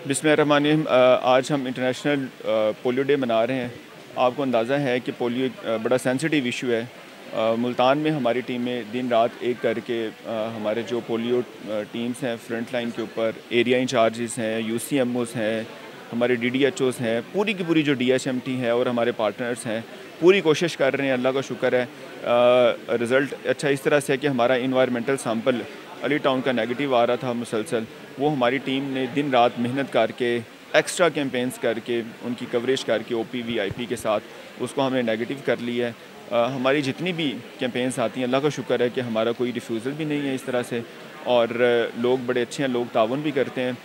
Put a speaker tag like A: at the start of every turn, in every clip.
A: बिस्मिल्लाहिर्रहमानिर्रहीम। आज हम इंटरनेशनल पोलियो डे मना रहे हैं। आपको अंदाज़ा है कि पोलियो एक बड़ा सेंसिटिव इशू है। मुल्तान में हमारी टीमें दिन रात एक करके हमारे जो पोलियो टीम्स हैं फ्रंट लाइन के ऊपर एरिया इंचार्जेस हैं, यूसीएमओस हैं, हमारे डीडीएचओस हैं, पूरी की पूरी जो डीएचएमटी है और हमारे पार्टनर्स हैं, पूरी कोशिश कर रहे हैं। अल्लाह का शुक्र है रिज़ल्ट अच्छा इस तरह से है कि हमारा इन्वायरमेंटल सैंपल अली टाउन का नेगेटिव आ रहा था मुसलसल। वो हमारी टीम ने दिन रात मेहनत करके एक्स्ट्रा कैंपेन्स करके उनकी कवरेज करके ओपी वीआईपी के साथ उसको हमने नेगेटिव कर लिया है। हमारी जितनी भी कैंपेन्स आती हैं अल्लाह का शुक्र है कि हमारा कोई रिफ्यूज़ल भी नहीं है इस तरह से, और लोग बड़े अच्छे हैं, लोग ताउन भी करते हैं।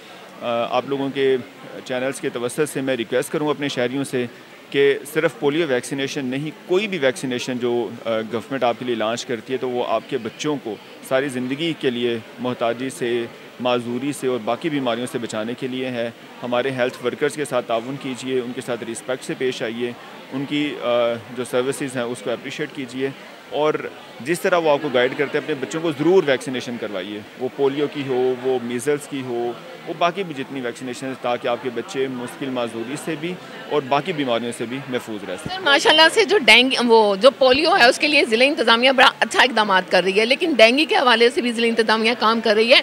A: आप लोगों के चैनल्स के तवस्सुत से मैं रिक्वेस्ट करूँ अपने शहरियों से कि सिर्फ पोलियो वैक्सीनेशन नहीं, कोई भी वैक्सीनेशन जो गवर्नमेंट आपके लिए लॉन्च करती है तो वो आपके बच्चों को सारी ज़िंदगी के लिए मोहताजी से, माजूरी से और बाकी बीमारियों से बचाने के लिए है। हमारे हेल्थ वर्कर्स के साथ ताउन कीजिए, उनके साथ रिस्पेक्ट से पेश आइए, उनकी जो सर्विसेज हैं उसको अप्रिशिएट कीजिए, और जिस तरह वो आपको गाइड करते हैं अपने बच्चों को ज़रूर वैक्सीनेशन करवाइए। वो पोलियो की हो, वो मीज़ल्स की हो, वो बाकी भी जितनी वैक्सीनेशन, ताकि आपके बच्चे मुश्किल माजूरी से भी और बाकी बीमारियों से भी महफूज रह सकें।
B: माशाल्लाह से जो जो पोलियो है उसके लिए ज़िला इंतज़ामिया बड़ा अच्छा इक़दाम कर रही है, लेकिन डेंगू के हवाले से भी ज़िला इंतज़ामिया काम कर रही है।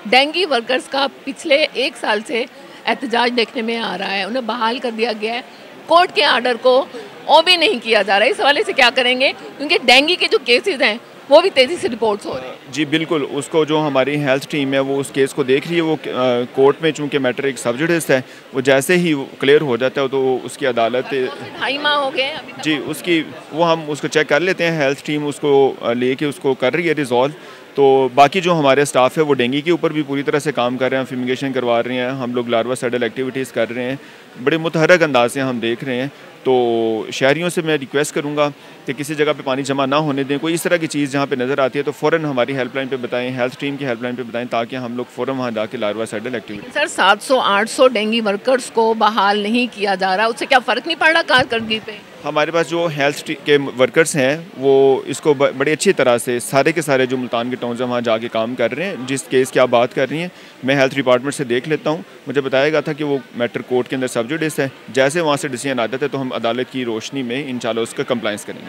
B: डेंगू वर्कर्स का पिछले 1 साल से एहतजाज देखने में आ रहा है, उन्हें बहाल कर दिया गया है, कोर्ट के आर्डर को ओबे नहीं किया जा रहा है। इस हवाले से क्या करेंगे, क्योंकि डेंगू के जो केसेस हैं वो भी तेज़ी से रिपोर्ट्स हो रहे हैं।
A: जी बिल्कुल, उसको जो हमारी हेल्थ टीम है वो उस केस को देख रही है। वो कोर्ट में चूँकि मैटर एक सब्जुडिस है, वो जैसे ही क्लियर हो जाता है तो उसकी अदालत
B: 2.5 माह हो गए अभी तक।
A: जी उसकी वो हम उसको चेक कर लेते हैं। हेल्थ टीम उसको लेके उसको कर रही है रिजॉल्व। तो बाकी जो हमारे स्टाफ है वो डेंगू के ऊपर भी पूरी तरह से काम कर रहे हैं, फ्यूमिगेशन करवा रहे हैं, हम लोग लार्वा सेडल एक्टिविटीज़ कर रहे हैं, बड़े मुतहरक अंदाज से हम देख रहे हैं। तो शहरियों से मैं रिक्वेस्ट करूंगा कि किसी जगह पे पानी जमा ना होने दें। कोई इस तरह की चीज़ जहाँ पे नज़र आती है तो फ़ौरन हमारी हेल्पलाइन पे बताएं, हेल्थ टीम की हेल्पलाइन पे बताएं, ताकि हम लोग फ़ौरन वहाँ जाके larva saddle activity.
B: Sir 700-800 dengue workers को बहाल नहीं किया जा रहा, उससे क्या फ़र्क नहीं पड़ रहा कारकर्दगी पे?
A: हमारे पास जो हेल्थ के वर्कर्स हैं वो इसको बड़ी अच्छी तरह से सारे के सारे जो मुल्तान के टाउन वहाँ जाके काम कर रहे हैं। जिस केस की आप बात कर रही हैं मैं हेल्थ डिपार्टमेंट से देख लेता हूँ। मुझे बताया गया था कि वो मैटर कोर्ट के अंदर सब्जुडिस है। जैसे वहाँ से डिसीजन आ जाता है तो हम अदालत की रोशनी में इंशाल्लाह उसका कंप्लाइंस करेंगे।